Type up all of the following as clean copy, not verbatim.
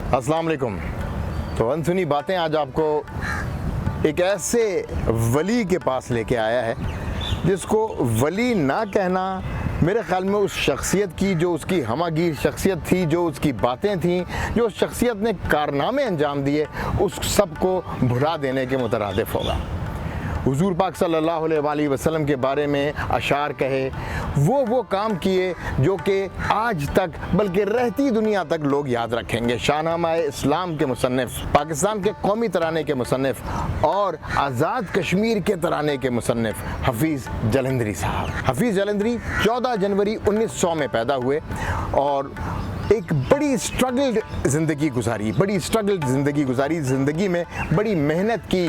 अस्सलाम वालेकुम। तो अनसुनी बातें आज आपको एक ऐसे वली के पास लेके आया है जिसको वली ना कहना मेरे ख़्याल में उस शख्सियत की, जो उसकी हमागीर शख्सियत थी, जो उसकी बातें थीं, जो उस शख्सियत ने कारनामे अंजाम दिए, उस सब को भुला देने के मुतरादिफ होगा। हुज़ूर पाक सल्लल्लाहु अलैहि वसल्लम के बारे में अशार कहे, वो काम किए जो कि आज तक बल्कि रहती दुनिया तक लोग याद रखेंगे। शाहनामाए इस्लाम के मुसन्निफ़, पाकिस्तान के कौमी तराने के मुसन्निफ़ और आज़ाद कश्मीर के तराने के मुसन्निफ़ हफ़ीज़ जलंधरी साहब। हफ़ीज़ जलंधरी 14 जनवरी 1900 में पैदा हुए और एक बड़ी स्ट्रगल्ड ज़िंदगी गुजारी, ज़िंदगी में बड़ी मेहनत की,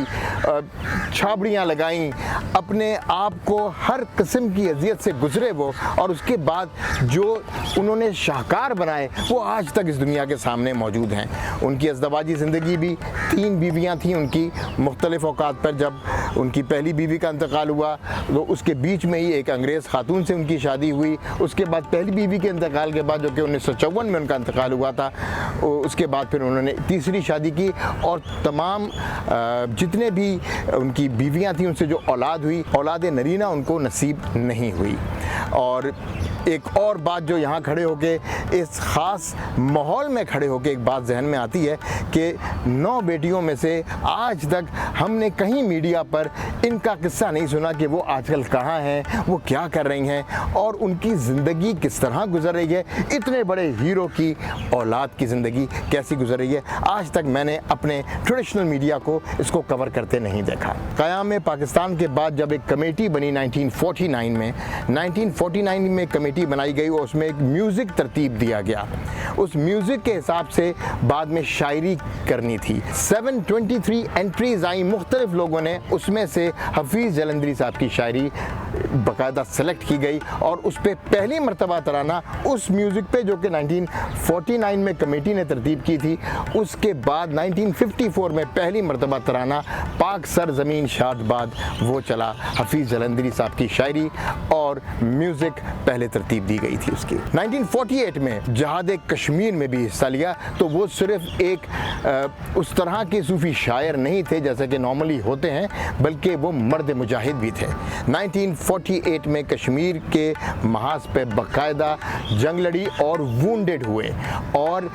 छाबड़ियाँ लगाईं, अपने आप को हर किस्म की अजियत से गुजरे वो, और उसके बाद जो उन्होंने शाहकार बनाए वो आज तक इस दुनिया के सामने मौजूद हैं। उनकी अज़दवाजी ज़िंदगी भी 3 बीवियाँ थीं उनकी मुख्तलिफ़ औक़ात पर। जब उनकी पहली बीवी का इंतकाल हुआ तो उसके बीच में ही एक अंग्रेज़ खातून से उनकी शादी हुई। उसके बाद पहली बीवी के इंतकाल के बाद, जो कि 1954 में उनका इंतकाल हुआ था, उसके बाद फिर उन्होंने तीसरी शादी की और तमाम जितने भी उनकी बीवियां थीं उनसे जो औलाद हुई, औलाद नरीना उनको नसीब नहीं हुई। और एक और बात जो यहाँ खड़े होके, इस ख़ास माहौल में खड़े होके एक बात जहन में आती है कि 9 बेटियों में से आज तक हमने कहीं मीडिया पर इनका किस्सा नहीं सुना कि वो आजकल कहाँ हैं, वो क्या कर रही हैं और उनकी ज़िंदगी किस तरह गुजर रही है। इतने बड़े हीरो की औलाद की ज़िंदगी कैसी गुजर रही है, आज तक मैंने अपने ट्रेडिशनल मीडिया को इसको कवर करते नहीं देखा। क़याम पाकिस्तान के बाद जब एक कमेटी बनी 1949 में कमेटी बनाई गई और उसमें एक म्यूज़िक तरतीब दिया गया। उस म्यूज़िक के हिसाब से बाद में शायरी करनी थी। 723 एंट्रीज आई मुख्तलिफ लोगों ने, उसमें से हफ़ीज़ जलंधरी साहब की शायरी बाकायदा सेलेक्ट की गई और उस पर पहली मरतबा तराना उस म्यूज़िक पे, जो कि 1949 में कमेटी ने तरतीब की थी। उसके बाद 1954 में पहली मरतबा तराना पाक सरज़मीन शादबाद वो चला। हफ़ीज़ जलंधरी साहब की शायरी और म्यूज़िक पहले तरतीब दी गई थी उसकी। 1948 में जहाद कश्मीर में भी हिस्सा लिया, तो वो सिर्फ एक उस तरह के सूफ़ी शायर नहीं थे जैसे कि नॉर्मली होते हैं, बल्कि वो मर्द मुजाहिद भी थे। 1948 में कश्मीर के महाज पे बाकायदा जंग लड़ी और वूंडेड हुए और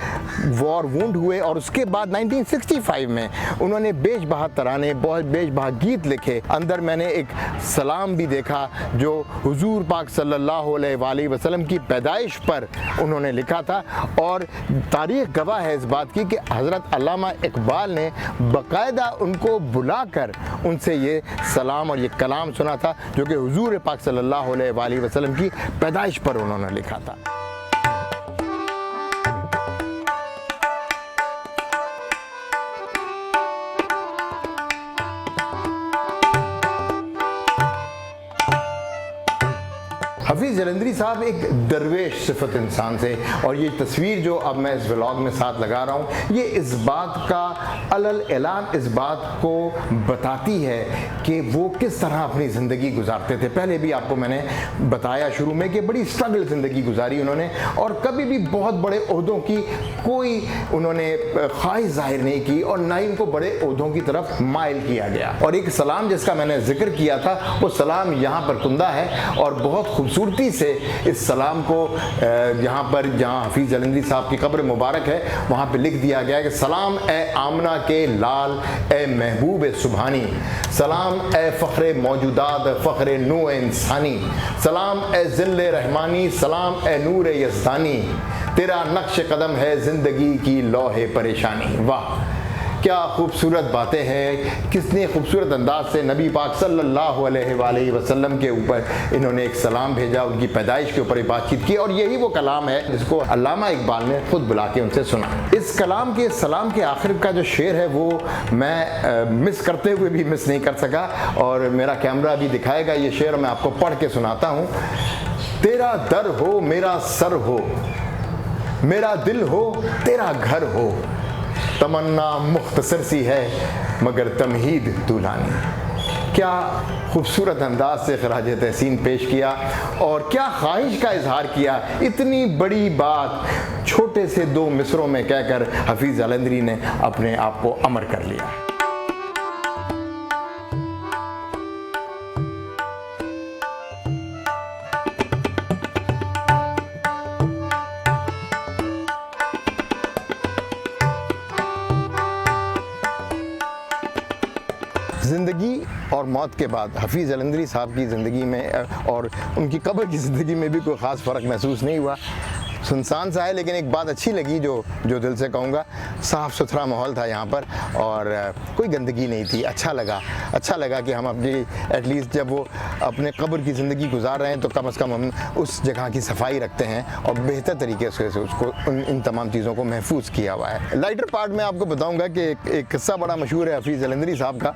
वूंड हुए। और उसके बाद 1965 में उन्होंने बेशबहा तराने, बहुत बेशबहा गीत लिखे। अंदर मैंने एक सलाम भी देखा जो हुजूर पाक सल्लल्लाहु अलैहि वसल्लम की पैदाइश पर उन्होंने लिखा था। और तारीख़ गवाह है इस बात की कि हज़रत अल्लामा इकबाल ने बाकायदा उनको बुलाकर उनसे ये सलाम और ये कलाम सुना था, जो कि हुजूर पाक सल्लल्लाहु अलैहि वसल्लम की पैदाइश पर उन्होंने लिखा था। हफ़ीज़ जलंधरी साहब एक दरवेश सिफत इंसान थे और ये तस्वीर जो अब मैं इस व्लॉग में साथ लगा रहा हूँ, ये इस बात का अलल ऐलान इस बात को बताती है कि वो किस तरह अपनी ज़िंदगी गुजारते थे। पहले भी आपको मैंने बताया शुरू में कि बड़ी स्ट्रगल ज़िंदगी गुजारी उन्होंने और कभी भी बहुत बड़े ओहदों की कोई उन्होंने ख्वाहिश जाहिर नहीं की और ना ही उनको बड़े ओहदों की तरफ माइल किया गया। और एक सलाम जिसका मैंने जिक्र किया था, वो सलाम यहाँ पर कुंदा है और बहुत खूबसूरती से इस सलाम को यहाँ पर, जहाँ हफ़ीज़ जलंधरी साहब की कब्र मुबारक है, वहाँ पे लिख दिया गया है कि सलाम ए आमना के लाल, ए महबूब सुबहानी, सलाम ए फ़ख्र मौजूदात, फ़ख्र नू इंसानी, सलाम ए ज़िल्ले रहमानी, सलाम ए नूर यज़दानी, तेरा नक्श कदम है ज़िंदगी की लौहे परेशानी। वाह, क्या खूबसूरत बातें हैं। कितने खूबसूरत अंदाज से नबी पाक सल्लल्लाहु अलैहि वसल्लम के ऊपर इन्होंने एक सलाम भेजा, उनकी पैदाइश के ऊपर ही बातचीत की। और यही वो कलाम है जिसको अल्लामा इकबाल ने खुद बुला के उनसे सुना। इस कलाम के सलाम के आखिर का जो शेर है वो मैं मिस करते हुए भी मिस नहीं कर सका और मेरा कैमरा भी दिखाएगा ये शेर, मैं आपको पढ़ के सुनाता हूँ। तेरा दर हो मेरा सर हो, मेरा दिल हो तेरा घर हो, तमन्ना मुख्तसर सी है मगर तमहीद तूलानी। क्या खूबसूरत अंदाज से खराज तहसीन पेश किया और क्या ख्वाहिश का इजहार किया। इतनी बड़ी बात छोटे से 2 मिसरों में कहकर हफीज़ जलंधरी ने अपने आप को अमर कर लिया। ज़िंदगी और मौत के बाद हफीज़ जलंधरी साहब की ज़िंदगी में और उनकी कब्र की ज़िंदगी में भी कोई ख़ास फ़र्क महसूस नहीं हुआ। सुनसान सा है, लेकिन एक बात अच्छी लगी जो दिल से कहूँगा, साफ़ सुथरा माहौल था यहाँ पर और कोई गंदगी नहीं थी। अच्छा लगा कि हम अपनी एटलीस्ट जब वो अपने कब्र की ज़िंदगी गुजार रहे हैं तो कम से कम हम उस जगह की सफाई रखते हैं और बेहतर तरीके से उसको इन तमाम चीज़ों को महफूज किया हुआ है। लाइटर पार्ट में आपको बताऊँगा कि एक किस्सा बड़ा मशहूर है हफीज़ जलंधरी साहब का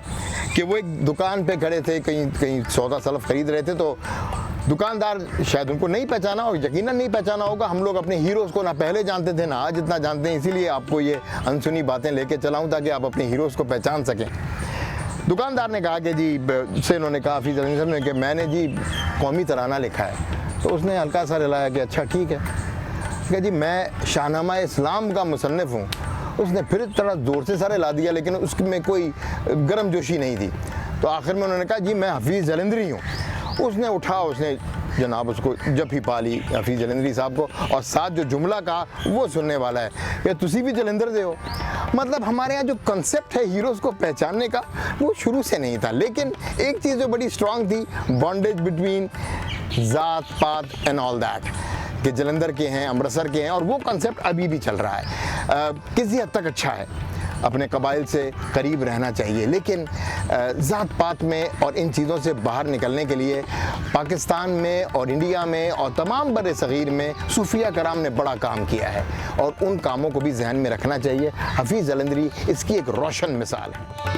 कि वो एक दुकान पर खड़े थे, कहीं सौदा सलफ खरीद रहे थे, तो दुकानदार शायद उनको नहीं पहचाना और यकीनन नहीं पहचाना होगा। हम लोग अपने हीरोज़ को ना पहले जानते थे ना आज इतना जानते हैं, इसीलिए आपको ये अनसुनी बातें लेके चलाऊं ताकि आप अपने हीरोज़ को पहचान सकें। दुकानदार ने कहा कि जी से उन्होंने कहा हफीज़ जलंधरी साहब ने कि मैंने जी कौमी तराना लिखा है। तो उसने हल्का सा रिलाया कि अच्छा ठीक है। कि जी मैं शाहनामा इस्लाम का मुसन्निफ़ हूँ। उसने फिर इतना ज़ोर से सारे ला दिया, लेकिन उसमें कोई गर्म जोशी नहीं थी। तो आखिर में उन्होंने कहा जी मैं हफीज़ जलंधरी हूँ। उसने उठा, उसने जनाब उसको जफ़ी पा ली हफीज़ जलंधरी साहब को, और साथ जो जुमला कहा वो सुनने वाला है कि तुसी भी जलंधर दे हो। मतलब हमारे यहाँ जो कंसेप्ट है हीरोज़ को पहचानने का वो शुरू से नहीं था, लेकिन एक चीज़ जो बड़ी स्ट्रांग थी, बॉन्डेज बिटवीन ज़ात पात एंड ऑल दैट, कि जलंधर के हैं, अमृतसर के हैं, और वो कंसेप्ट अभी भी चल रहा है। किसी हद तक अच्छा है, अपने कबाइल से करीब रहना चाहिए, लेकिन ज़ात पात में और इन चीज़ों से बाहर निकलने के लिए पाकिस्तान में और इंडिया में और तमाम बर सग़ीर में सूफिया कराम ने बड़ा काम किया है और उन कामों को भी जहन में रखना चाहिए। हफीज़ जलंधरी इसकी एक रोशन मिसाल है।